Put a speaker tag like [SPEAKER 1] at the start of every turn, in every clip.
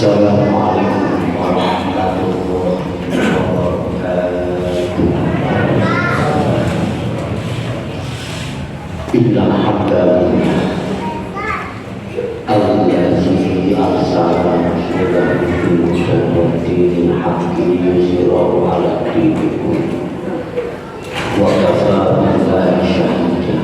[SPEAKER 1] Assalamualaikum warahmatullahi wabarakatuh. Innal hamdalillah allazi arsala rasulahu bil dinil haqqi yuzhirahu ala dini kulli wa kafa billahi shahida.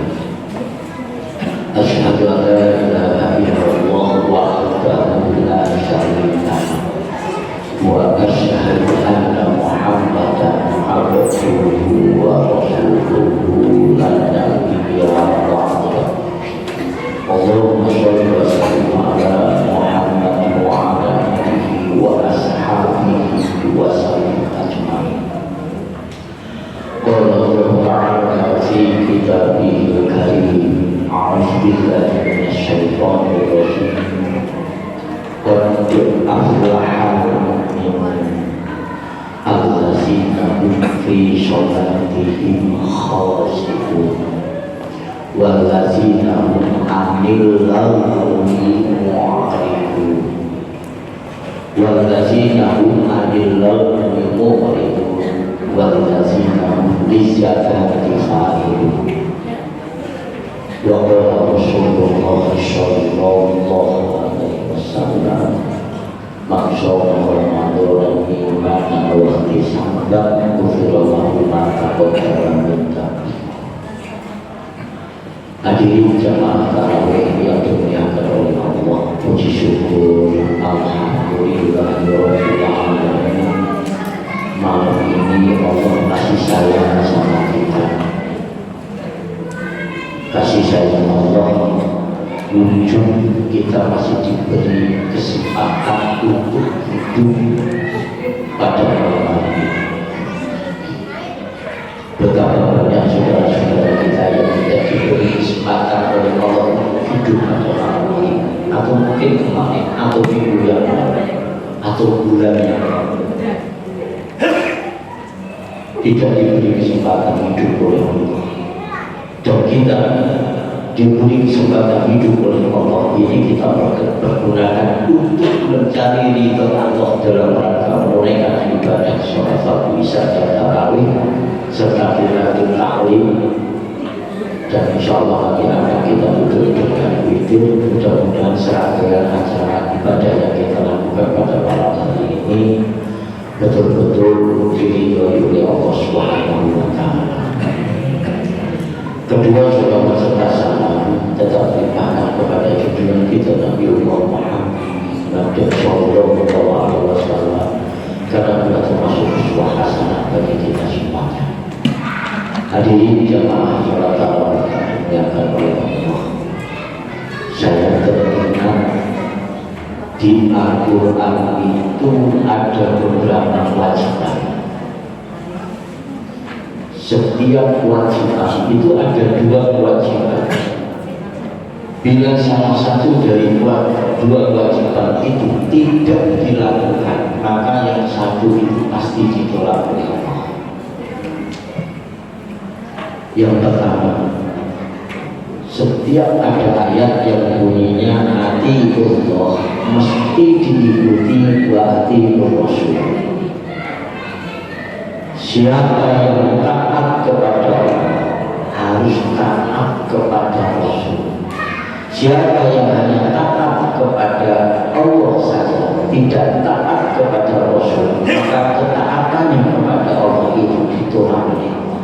[SPEAKER 1] Asyhadu an la ilaha illallah wahdahu la syarika lahu wa asyhadu anna Muhammadan abduhu wa rasuluhu la nabiyya ba'dahu. Allahumma shalli wa sallim ala Muhammad wa ala alihi wa ashabihi wa sallim ajma'in. Qala Allah ta'ala fi kitabihil karim. A'udzu billahi minasyaitonir rajim. Qad aflaha al-mu'minun allazina hum fi sholatihim khashi'un wallazina hum 'anil lagwi mu'ridun wallazina hum 'anil lagwi mu'ridun wallazina hum lizakati fa'ilun. Wa qala Rasulullah sallallahu alaihi wasallam man shoma Ramadan imanan wa ihtisaban ghufira lahu ma taqaddama min dhanbihi. Hadirin jamaah tarawih yang dimuliakan oleh Allah, puji syukur alhamdulillah rabbil alamin. Malam ini Allah kasih sayang sama kita. Kasih sayang Allah ujung kita masih diberi kesempatan untuk hidup pada malam ini. Betapa banyak saudara-saudara kita yang tidak diberi kesempatan oleh Allah untuk hidup pada malam ini, atau mungkin kemarin, atau minggu yang lalu, atau bulan yang lalu, tidak diberi kesempatan hidup oleh Allah. Dan kita diberi kesempatan hidup oleh Allah ini, kita pergunakan untuk mencari ridha Allah dalam rangka menunaikan ibadah sholat fardu isya dan tarawih serta qiraatul ta'lim. Dan insyaallah nanti akan kita duduk dengan witir. Mudah-mudahan serangkaian acara ibadah yang kita lakukan pada malam hari ini betul-betul diridhoi oleh Allah Subhanahu wa Ta'ala. Kedua, juga beserta salam tetap limpahkan kepada junjungan kita Nabi Muhammad sallallahu alaihi wasallam, karena beliau termasuk uswah hasanah bagi kita semuanya. Hadirin jamaah sholat tarawih yang dimuliakan oleh Allah, saya teringat di Al-Quran itu ada beberapa kewajiban. Setiap kewajiban itu ada dua kewajiban. Bila salah satu dari dua kewajiban itu tidak dilakukan, maka yang satu itu pasti ditolak oleh Allah. Yang pertama, setiap ada ayat yang bunyinya atiiullah, mesti diikuti wa atiiur rasul. Siapa yang taat kepada Allah harus taat kepada Rasul. Siapa yang hanya taat kepada Allah saja, tidak taat kepada Rasul, maka ketaatannya kepada Allah itu ditolak oleh Allah.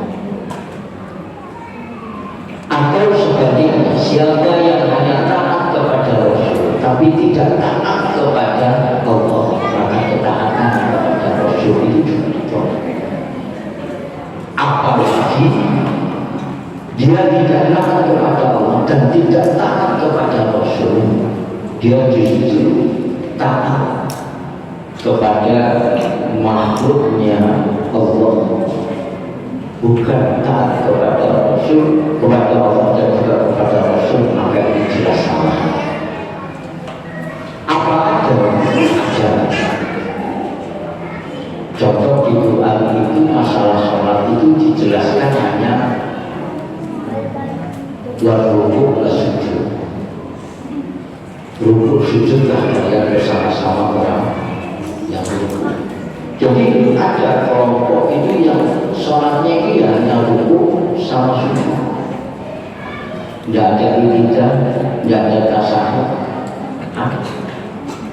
[SPEAKER 1] Atau sebaliknya, siapa yang hanya taat kepada Rasul tapi tidak taat kepada Allah, maka ketaatan kepada Rasul itu juga ditolak. Apalagi dia tidak taat kepada Allah dan tidak taat kepada Rasul, dia justru taat kepada makhluknya Allah, bukan taat kepada Rasul, kepada Allah dan juga kepada Rasul, maka ini jelas salah. Apa ada ajaran? Contoh di Quran itu masalah sholat itu dijelaskan hanya ruku dan sujud. Ruku sujudlah kalian bersama-sama orang ada kelompok itu yang sholatnya itu ya hanya ruku sama sujud, tidak ada ibadah, tidak ada tasawuf.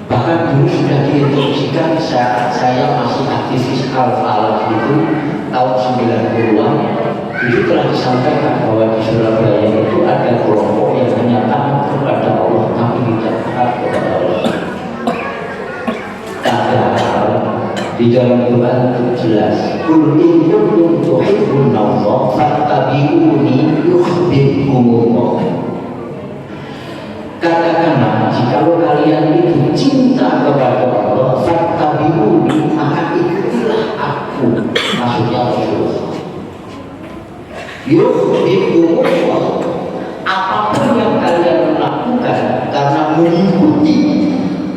[SPEAKER 1] Bahkan dulu sudah diinstruksikan, saya masih aktivis Al-Falah itu tahun 90-an, itu telah disampaikan bahwa di Surabaya itu ada kelompok yang hanya taat kepada Allah tapi tidak taat kepada Allah. Padahal di dalam Quran itu jelas, qul in kuntum tuhibbunallaha fattabi'uni yuhibbukumullah. Katakanlah, jikalau kalian itu cinta kepada Allah, fattabi'uni, maka ikutilah aku, maksudnya Rasulullah. Yuhibbukumullah, apapun yang kalian lakukan karena mengikuti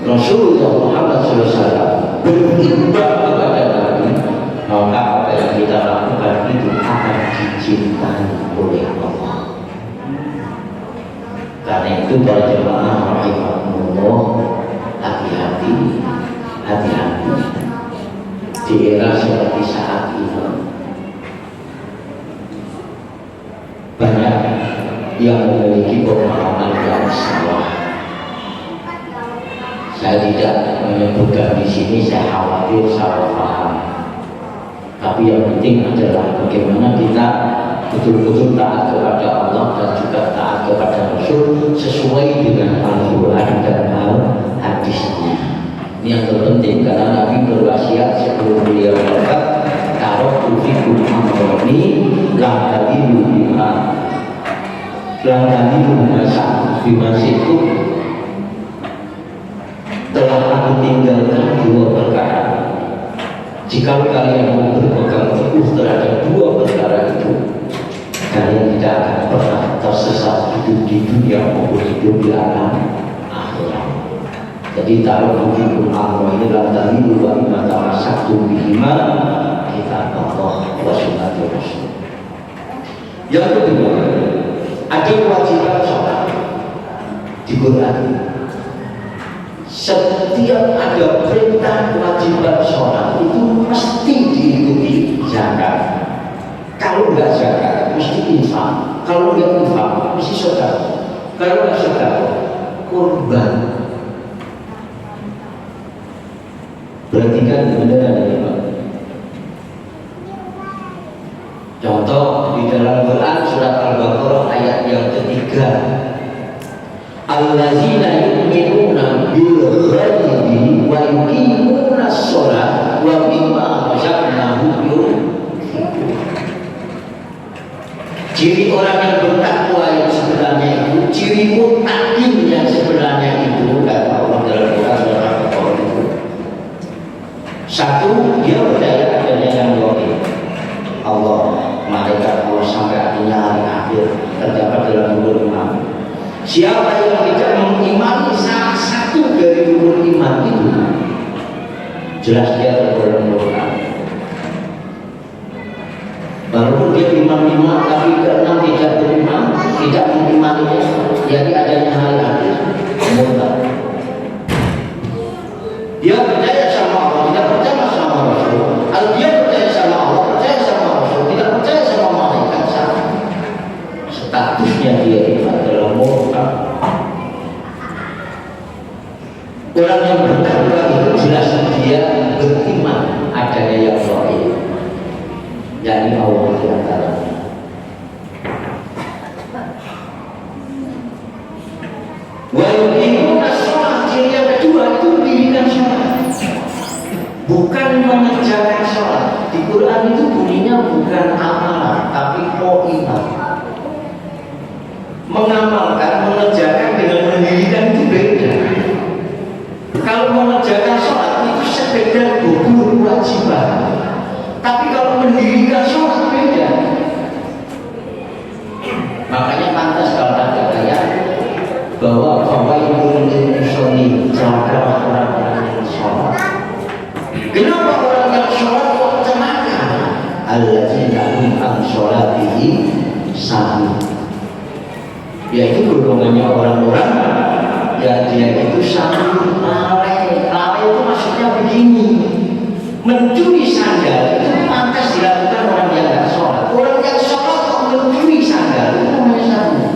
[SPEAKER 1] Rasulullah Muhammad SAW, beribadah kepada Nabi, maka apa yang kita lakukan itu akan dicintai oleh Allah. Karena itu para jemaah rahimahumullah, hati-hati di era seperti saat ini. Banyak yang memiliki pemahaman yang salah. Saya tidak menyebutkan di sini, saya khawatir salah paham. Tapi yang penting adalah bagaimana kita betul-betul taat kepada Allah dan juga taat kepada Rasul sesuai dengan Al-Quran dan hadisnya. Ini yang terpenting, karena Nabi berwasiat sebelum beliau wafat, kalau tufikum amroni langkadilu bimasikum, telah aku tinggalkan dua perkara. Jika kalian mau berpegang teguh terhadap dua perkara itu, kalian tidak akan pernah tersesat hidup di dunia maupun hidup di alam akhirat. Jadi taruh hukum Allah ini lantaran dua mata satu bihima kita Allah wa sunnatul Rasul. Yang kedua, ada kewajiban sholat di Quran. Setiap ada perintah kewajiban sholat itu mesti diikuti zakat. Kalau nggak zakat mesti infak. Kalau nggak infak mesti sedekah. Kalau nggak sedekah kurban. Berarti kan benar ya Pak. Contoh di dalam Quran surat Al-Baqarah ayat yang ketiga, allazina yu'minuna bil ghaibi wa yuqimuna shalah wa mimma razaqnahum yunfiqun. Ciri orang yang bertakwa yang sebenarnya itu, ciri muttaqin yang sebenarnya itu, kata Allah dalam Quran surat Al-Baqarah itu, satu, dia percaya adanya yang gaib, Allah, malaikat Allah, sampai akhirnya hari akhir, terdapat dalam rukun iman. Siapa yang tidak mengimani salah satu dari rukun iman itu, jelas dia tergolong murtad. Walaupun dia imam-imam, tapi keenam tidak beriman, tidak mengimaninya, jadi adanya hari akhir, murtad. Dia percaya sama Allah, tidak percaya sama Rasul. Kalau dia percaya sama Allah, percaya sama Rasul, tidak percaya sama malaikat, sama statusnya dia itu adalah murtad. Orang yang bertakwa itu jelas dia beriman adanya yang gaib, yakni Allah di antaranya. Wa yuqimuna shalah, ciri yang kedua itu mendirikan sholat, bukan mengerjakan sholat. Di Quran itu bunyinya bukan amalan tapi iman. Mengamalkan, mengerjakan dengan mendirikan itu beda. Kalau mengerjakan sholat itu sekedar gugur kewajiban, tapi kalau mendirikan sholat beda. Makanya pantas kalau ada ayat bahwa fawailun lil musallin, celaka orang-orang yang sholat. Kenapa orang yang sholat kok celaka? Alladzina hum an sholatihim sahun, yaitu golongannya orang-orang yang dia itu sahun, lalai. Lalai itu maksudnya begini, Mencuri sandal itu pantas dilakukan orang yang nggak sholat. Orang yang sholat kok mencuri sandal, itu namanya sabu.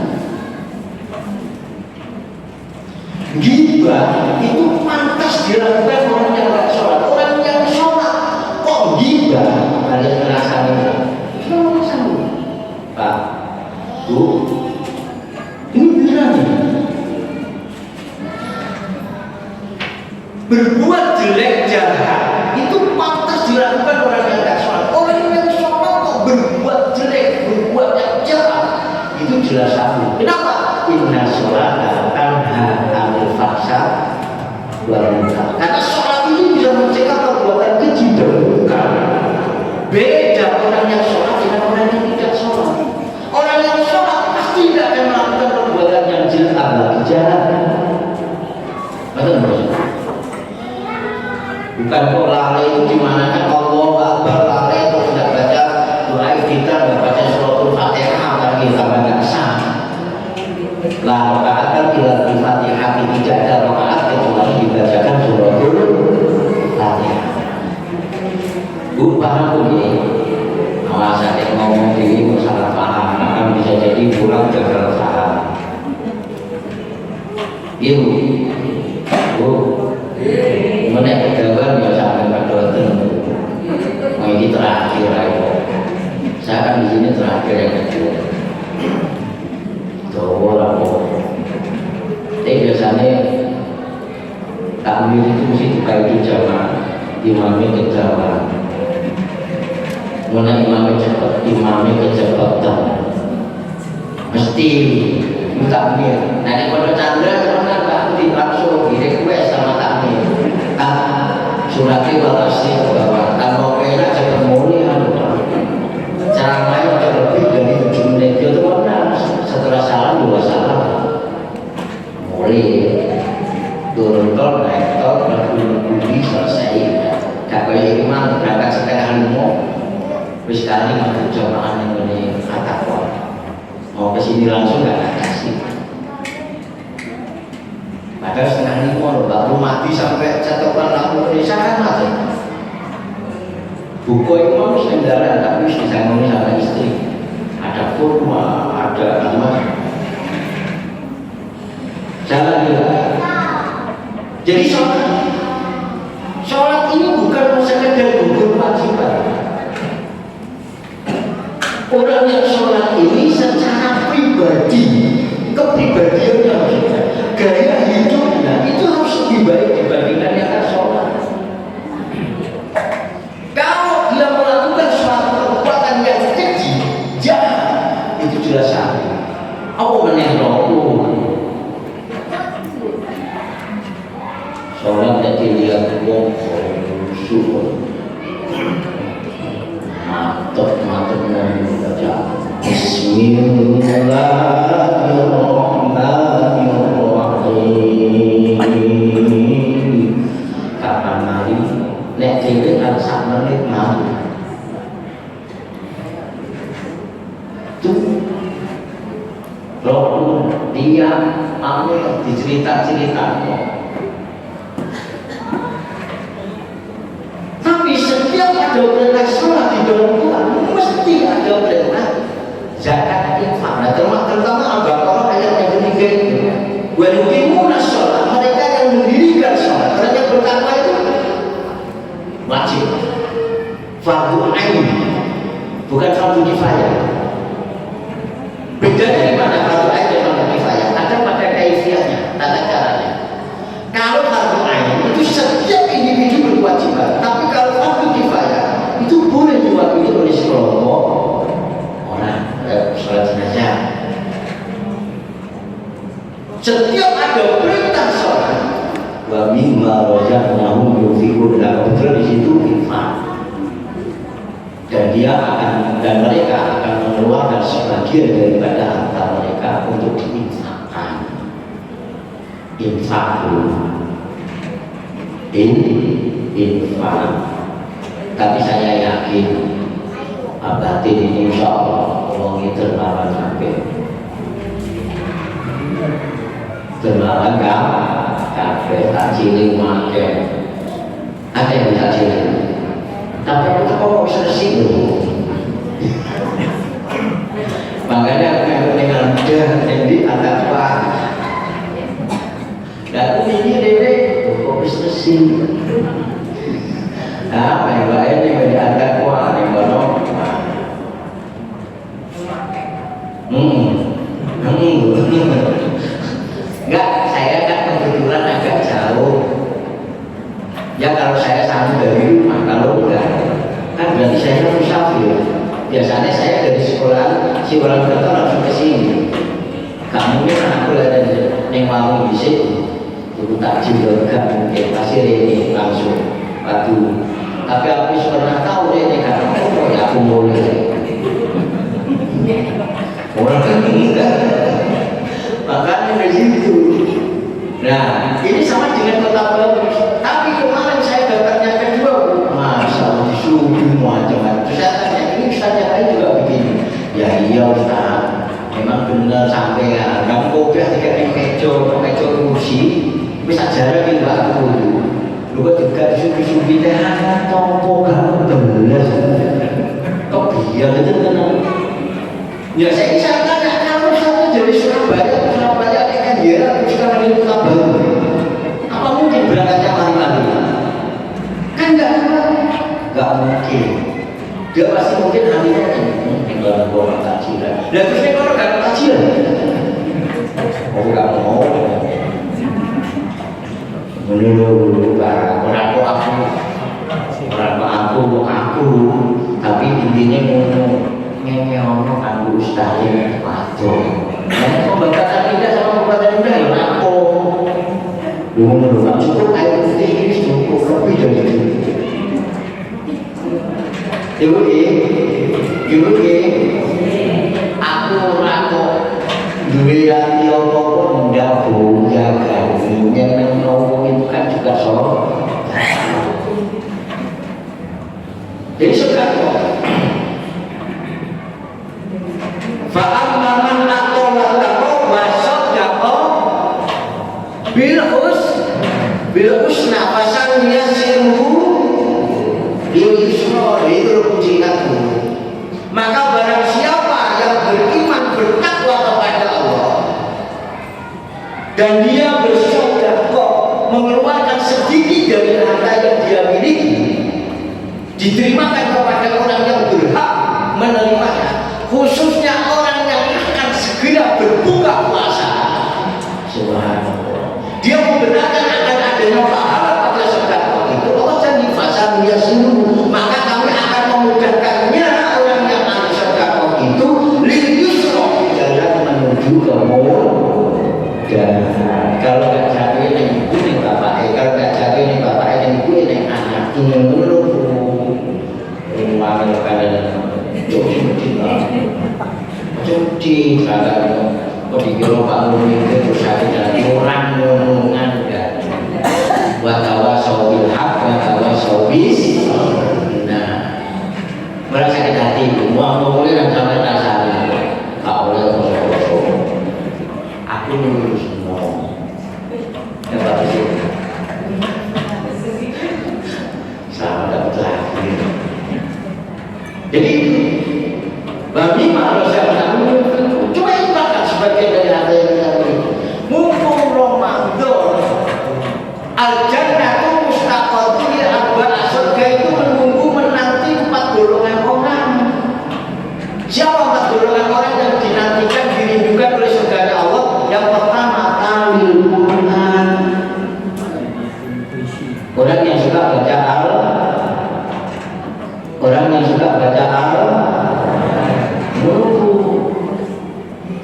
[SPEAKER 1] Ghibah itu pantas dilakukan orang yang nggak sholat. Orang yang sholat kok ghibah, kalian ngerasain itu namanya sabu. Pak, Bu, ini beneran nih. Berbuat jelek jahat itu pantas dilakukan orang yang tidak sholat. Orang yang sholat kok berbuat jelek, berbuat yang jahat, itu jelas sabu. Kenapa? Inna sholata tanha 'anil fahsya wal munkar. Karena sholat ini bisa mencegah perbuatan keji dan munkar. Beda orang yang sholat dengan orang yang tidak sholat. Orang yang sholat pasti tidak akan melakukan perbuatan yang jelek atau jahat. Betul betul. Bukan kok lalai itu dimana kan Allah Akbar lalai kok tidak baca doa kita, tidak baca suratul Fatihah kan kita nggak sah. Lah rakaat kan tidak di Fatihah, tidak ada rakaat kecuali dibacakan suratul Fatihah. Bu paham bu ini? Awas ada ngomong ini salah paham, akan bisa jadi pulang gagal paham. Iya bu. Menek kegawalan ya sampai berdoten. Mau ini terakhir ayo. Saya kan di sini terakhir yang kedua. Tuh lah kok. Tapi biasanya takmir itu mesti dipakai jamaah, imamnya kejamaah. Mana imamnya cepat, imamnya kecepatan. Mesti takmir. Nanti pada Chandra mana tak langsung di request sama takmir. Suratnya balasnya ke bawah. Tanpa kena cepat mulai ceramahnya udah lebih dari 7 menit. Itu mana setelah salam 2 salam mulai turun tol naik tol berdiri selesai. Gak kayak imam berangkat setengah 5 terus kali masuk jamaah yang ini atapon mau kesini langsung gak kasih. Padahal setengah 5 baru mati sampai catokan lampu Indonesia kan mati. Buku imam sendaran tapi disangoni sama istri. Ada kurma, ada gimana? Jangan bilang. Jadi sholat ini bukan sekedar gugur kewajiban. Orang yang sholat ini secara pribadi, kepribadiannya maksudnya, gaya hidupnya itu harus lebih baik dibandingkan yang tak sholat. Kalau dia melakukan suatu perbuatan yang keji, jahat, itu jelas salah. Apa meneh rokok? Sholat jadi lihat wong syukur. Matuk baca Bismillahirrahmanirrahim. Kapan mari nek dhewe kan sak menit mau tuh roh dia ame dicerita-cerita kok. Tapi setiap ada perintah sholat di dalam Quran mesti ada perintah zakat infak. Nah, terutama Al-Baqarah ayat yang ketiga itu. Wa yuqimuna sholat, mereka yang mendirikan sholat. Karena yang bertakwa itu wajib. Fardu ain, bukan fardu kifayah. Bedanya di mana fardu ain dan fardu kifayah? Ada pada kaifiahnya, tata caranya. Kalau fardu ain itu setiap individu berkewajiban, tapi kalau fardu kifayah itu boleh diwakili oleh sekelompok orang. Sholat jenazah. Setiap ada perintah sholat, wa mimma razaqnahum yunfiqun. Nah, kebetulan di situ infak. Dan mereka akan mengeluarkan sebagian daripada harta mereka untuk diinfakkan. Infak infak. Tapi saya yakin batin ini insya Allah orang itu terlalu sampai terlalu kafe tak cilik makan ada yang tak cilik Tapi aku tuh kok bisa tersinggung. Makanya aku dengan mudah jadi ada apa? Dan aku ini dewe kok bisa tersinggung. Nah, yang lain yang ada kuah yang kono. Enggak, saya kan kebetulan agak jauh. Ya kalau saya sama dari rumah, kalau enggak, kan berarti saya musafir. Biasanya saya dari sekolah kantor langsung ke sini. Gak mungkin aku ada di warung bisik, itu takjil juga mungkin pasti ini langsung. Waduh, tapi aku pernah tahu ini karena ya aku boleh. Orang kan enggak, makanya dari situ. Nah, ini sama dengan Kota Baru. Tapi kemarin saya daftarnya kedua, masa disuruh macam-macam. Terus saya tanya, ini Ustaznya lain juga begini. Ya iya Ustaz, memang benar sampai ya. Kamu kopi tiga meja kursi, bisa jarak di waktu itu. Lu juga disuruh kita hanya tompo kamu belas. Kok biar itu tenang. Ya saya bisa tanya, kalau satu dari Surabaya kan dia terus sekarang itu Kota Baru. Apa mungkin berangkatnya hari-hari? Kan enggak mungkin. Dia pasti mungkin hari-hari tinggal orang takjilan. Dan terus orang enggak takjilan. Oh enggak mau. Menurut orang aku, tapi intinya ngomong aku Ustaz ini waduh. Nah, pembatasan tidak sama pembatasan udah ya aku. Dulu tak cukup air putih ini cukup lebih dari itu. Ibu aku rako dua hati apa ndak punya gajinya yang ngomong itu kan juga soal. Jadi sekarang fa'amman aqala lahu wa saddaqa bil husna fasan yasiru lil yusra. Itu pujianku. Maka barang siapa yang beriman bertakwa kepada Allah dan dia bersedekah mengeluarkan sedikit dari harta yang dia miliki, diterimakan kepada orang yang berhak menerimanya, khususnya orang yang akan segera berbuka puasa. Subhanallah. Dia membenarkan akan adanya pahala pada sedekah itu. Allah janji fasal yasiru, maka kami akan memudahkannya orang yang ahli sedekah itu lil yusra, jalan menuju kemudahan. Kalau nggak jatuh ini ibu ini bapak, kalau nggak jatuh ini bapak ini ibu ini anak ini menurut wangi kalian cuci kagak dikira Pak Muni itu sakit dari orang ngomongan enggak watawa sawil hak watawa sawis. Nah merasa sakit hati itu mau ngomongin dan sampai dasar tak boleh kosong-kosong. Aku nunggu semua yang bagus itu sama dapat lagi. Jadi bagi manusia kamu cuma ibarat sebagai dari harta yang kita miliki. Mumpung Ramadan, al-jannatu mustaqatun li arba'a, surga itu menunggu menanti 4 golongan orang. Siapa 4 golongan orang yang dinantikan dirindukan oleh surga Allah? Yang pertama talil Quran, orang yang suka baca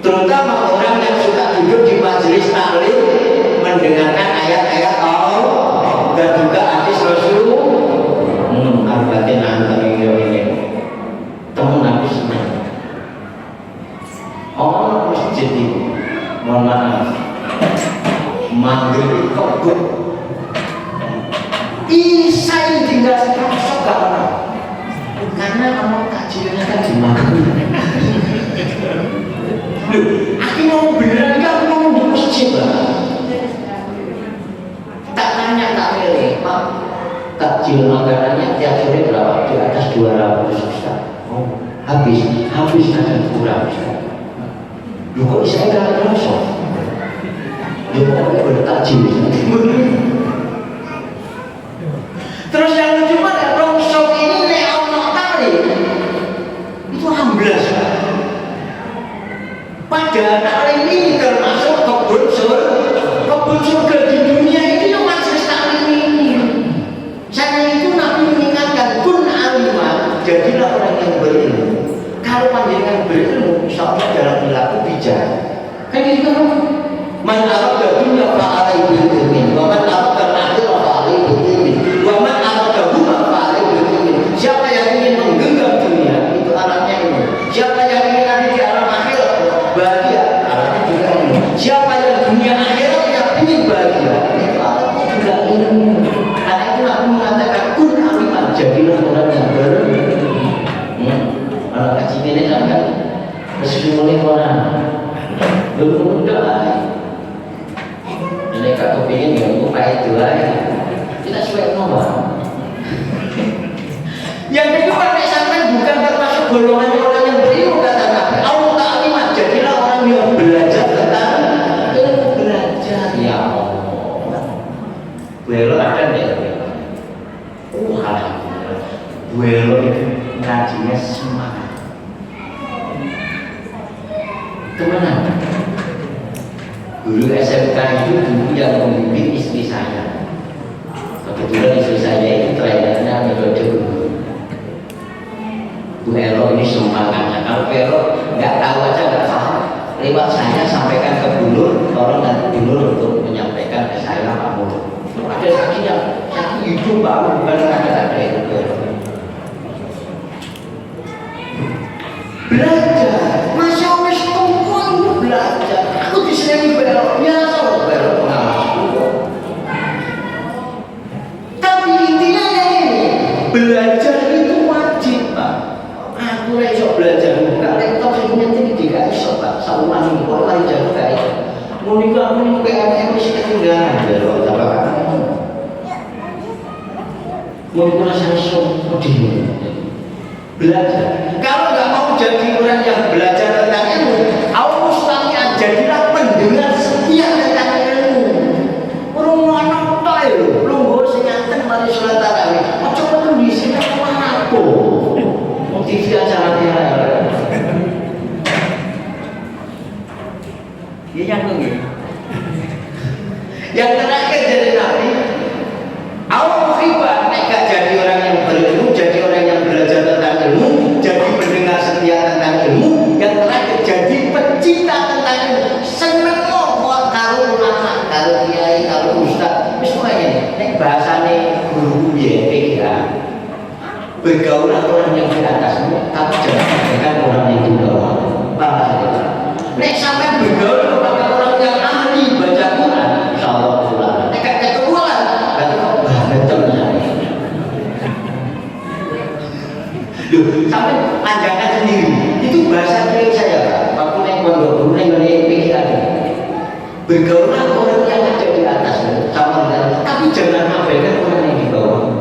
[SPEAKER 1] terutama orang yang suka duduk di majelis taklim mendengarkan ayat-ayat Allah dan juga hadis Rasul. Arbatin antara ini temen aku senang. Oh masjid itu, mohon maaf, maghrib kok isai tinggal sekali karena kamu kajiannya kan di maghrib. Aku mau beneran kan mau di masjid lah. Tak tanya tak milih, Pak. Takjil makanannya tiap sore berapa? habis nanti kurang. Lu kok saya nggak ngerasa? Lu kok bertajim? Terus yang lucu mana? Rongsok ini neonok kali itu amblas. Padahal taklim ini termasuk kebun surga di dunia itu yang majelis taklim ini. Saya itu Nabi mengingatkan kun alimah, jadilah orang yang berilmu. Kalau panjenengan berilmu, insya Allah dalam perilaku bijak. Kan gitu kan? Man arada dunya fa'alaihi bil ilmi, wa man arada al-akhirah fa'alaihi bil ilmi, wa man arada huma fa'alaihi bil ilmi. Siapa yang ingin menggenggam dunia, itu alatnya ini. Siapa yang ingin nanti di alam akhirat bahagia, alatnya juga ini. Siapa yang dunia akhiratnya ingin bahagia, itu alatnya juga ini. Karena itu aku mengatakan kun alimah, jadilah orang yang berilmu. Kalau kecil ini kan mesti mulai orang belum udah. Ini kalau pengen ya aku pahit dua ya. Kita sesuai nomor. Yang kedua, sampai bukan termasuk golongan orang yang berilmu kata Nabi. Allah ta'alimah, jadilah orang yang belajar tentang ilmu belajar. Ya Allah. Belok ada deh. Alhamdulillah. Belok itu ngajinya semangat. Kemana? Guru SMK itu dulu yang membimbing istri saya. Kebetulan istri saya itu trainernya metode guru. Bu Elo ini semangatnya. Kalau Elo nggak tahu aja nggak paham, lewat saya sampaikan ke Bulur, tolong nanti Bulur untuk menyampaikan ke saya Pak Bulur. Ada saksi yang saksi hidup Pak, bukan ada itu. Belajar, masih wis tumpul belajar. Aku disenangi belok, ya sama belok pengalamanku. Tapi intinya yang ini, belajar itu wajib Pak. Aku iso belajar, kalau kita sebenarnya tinggi tidak iso Pak. Saulan ini kok lari jauh gak iso. Mungkin aku ini kayak emosi ketinggalan belok, apa kan? Mungkin rasanya sedih. Belajar. Kalau nggak mau jadi orang yang belajar tentang ilmu, Allah mustami'an, jadilah pendengar setia tentang ilmu. Rumah tahu, lungguh sengaten mari sholat tarawih. Mau coba tuh di sini mana aku? Mau TV acara dia. Dia nyambung ya. Yang terakhir dari Nabi, Allah muhibah, mereka jadi orang yang berilmu, jadi orang yang belajar tentang ilmu, jadi pendengar setia tentang ilmu. Yang terakhir jadi pecinta tentang ilmu. Seneng kok kalau ulama, kalau kiai, kalau ustaz. Semuanya nek bahasane guru biyen ya. Bergaulah orang yang di atasmu, tapi jangan dengan orang yang di bawah. Bahasa nek sampai bergaul kepada orang yang ahli baca Quran, insyaallah ulama. Nek ketemuan, berarti kok betul ya. Sampai panjangan sendiri itu bahasa kiai saya Pak. Waktu naik pondok guru naik PKI. Bergaulah orang yang ada di atas sama dengan, tapi jangan abaikan orang yang di bawah.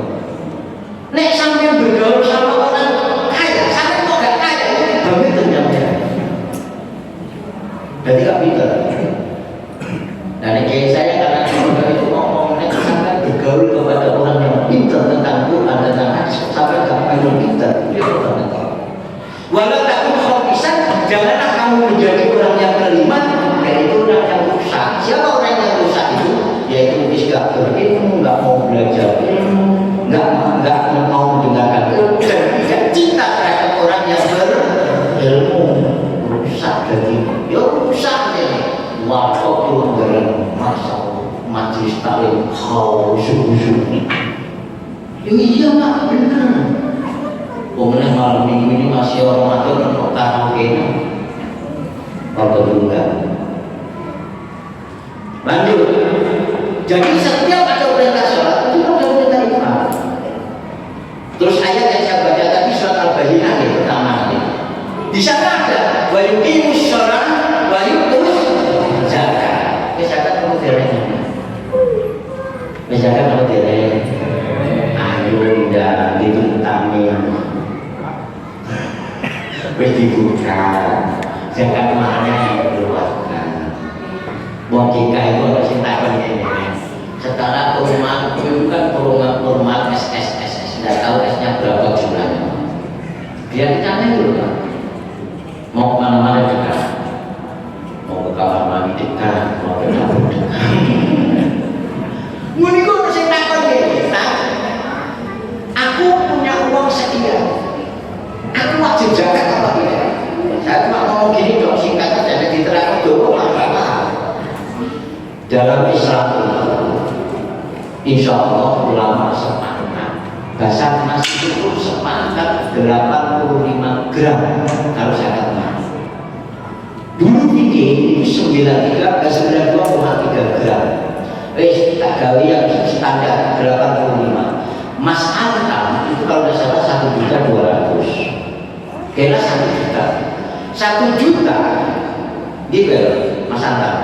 [SPEAKER 1] Nek sampai bergaul sama orang kaya, sampai kok gak kaya itu dibagi ternyata. Berarti gak pintar. Dan kiai saya karena itu ngomong nek sampai bergaul kepada orang yang pintar tentang Quran, tentang hadis, sampai gak pengen pintar. Walau takut khotisan, janganlah kamu menjadi orang yang kelima, yaitu orang yang rusak. Siapa orang yang rusak itu? Yaitu gak berilmu, gak mau belajar ilmu, gak mau mendengarkan ilmu, dan tidak cinta terhadap orang yang berilmu. Rusak jadi, ya rusak jadi. Waktu itu masalah majelis taklim khusyuk. Iya Pak, benar. Kemudian malam minggu ini masih orang atur untuk karaoke. Kalau dulu enggak. Lanjut. Jadi setiap ada perintah sholat itu ada perintah imam. Terus ayat yang saya baca tadi surat Al-Bayyinah yang pertama ini. Di sana ada wa yuqimus sholat wa yutuz zakat. Zakat apa dereng? Zakat apa dereng? Ayo ndak ditentangin. wis dibuka zakat malnya dikeluarkan. Wong GKI itu ada sing takon ngene. Setelah kurma itu kan kurma SSSS, tidak tahu S-nya berapa jumlahnya. Dia ditanya dulu kan, mau kemana-mana dekat, mau ke kamar mandi dekat, mau ke dapur dekat. Muni kok sing takon ngene, aku punya uang sekian, aku wajib zakat apa tidak? Saya cuma ngomong gini dong, singkat saja diterangkan dulu apa-apa. Dalam Islam insya Allah ulama sepakat Basarnas itu sepakat 85 gram harus zakat mal. Dulu ini 93 ke 92,3 gram. Tak gawe yang standar 85. Mas Antam itu kalau tidak salah 1.200.000. Kira 1 juta. 1 juta gitu Mas Antam.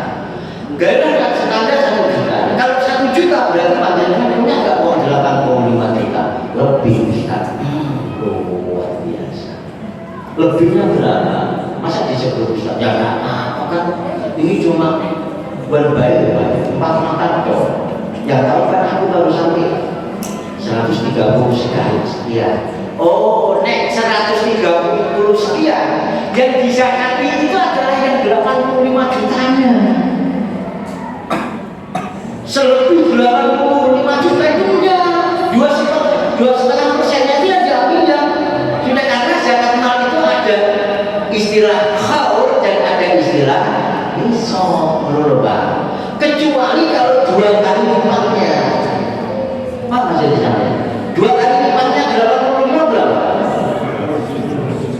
[SPEAKER 1] Gara standar 1 juta. Kalau 1 juta berarti panjenengan punya nggak uang 85 juta lebih Ustaz. Luar biasa. Lebihnya berapa? Masa disebut Ustaz? Ya nggak apa kan? Ini cuma buat bayar 4 makan dong. Yang tahu kan aku baru sampai 130 sekian. Oh, nek 130 sekian yang dizakati itu adalah yang 85 jutanya. Selebih 85 juta itu punya 2,5%-nya dia diambilnya. Sudah karena zakat mal itu ada istilah khaul dan ada istilah nisab, Pak. Kecuali kalau 2 kali lipatnya. Pak masih di sana. 2 kali lipatnya 85 berapa?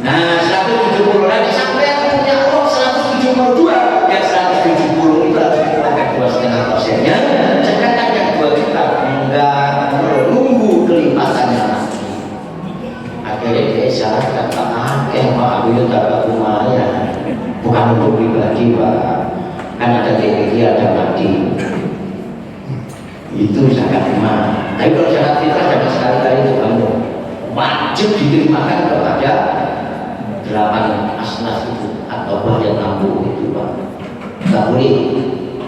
[SPEAKER 1] Nah, 170 nanti sampai yang punya uang 172 yang 170 itu harus dipakai 2,5%-nya. Sedangkan yang 2 juta enggak menunggu kelipatannya. Akhirnya dia salah kata Pak aku itu dapat lumayan. Bukan untuk pribadi Pak. Kan ada TPG, ada mati. Itu zakat mal. Tapi kalau zakat fitrah jangan sekali-kali itu kamu wajib diterimakan kepada 8 asnas itu atau bagian 60 itu Pak. Tidak boleh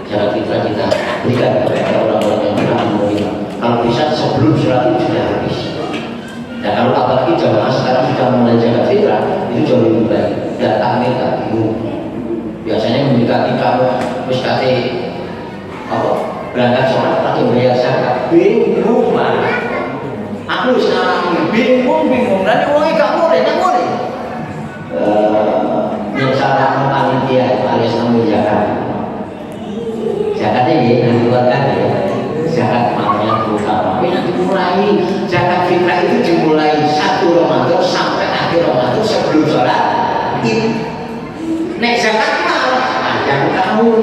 [SPEAKER 1] zakat fitrah kita berikan kepada orang-orang yang tidak menerima. Kalau bisa sebelum surat itu sudah habis. Dan kalau apalagi jamaah sekarang sudah mulai zakat fitrah itu jauh lebih baik. Dan takmir tak bingung. Biasanya mendekati kamu terus kate apa berangkat sholat pakai bayar zakat bingung Pak. Aku sekarang bingung nanti uangnya gak boleh yang salah panitia alias ambil zakat zakatnya ya nanti keluarkan ya zakat malnya terutama tapi nanti mulai zakat fitrah itu dimulai 1 Ramadan sampai akhir Ramadan sebelum sholat Id. Nek zakat mal panjang tahun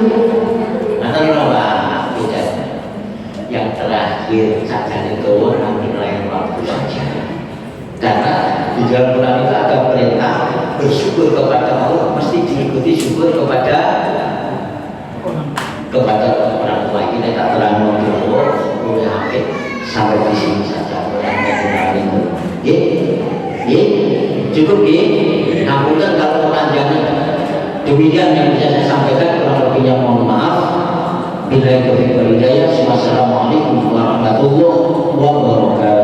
[SPEAKER 1] atau berapa tidak yang terakhir saja itu nanti lain waktu saja karena di dalam Quran itu ada perintah bersyukur kepada Allah mesti diikuti syukur kepada orang tua. Kita tak terang dulu boleh hampir sampai di sini saja cukup ngapunten kalau kepanjangan. Demikian yang bisa saya sampaikan, kurang lebihnya mohon maaf. Billahi taufiq wal hidayah. Wassalamualaikum warahmatullahi wabarakatuh.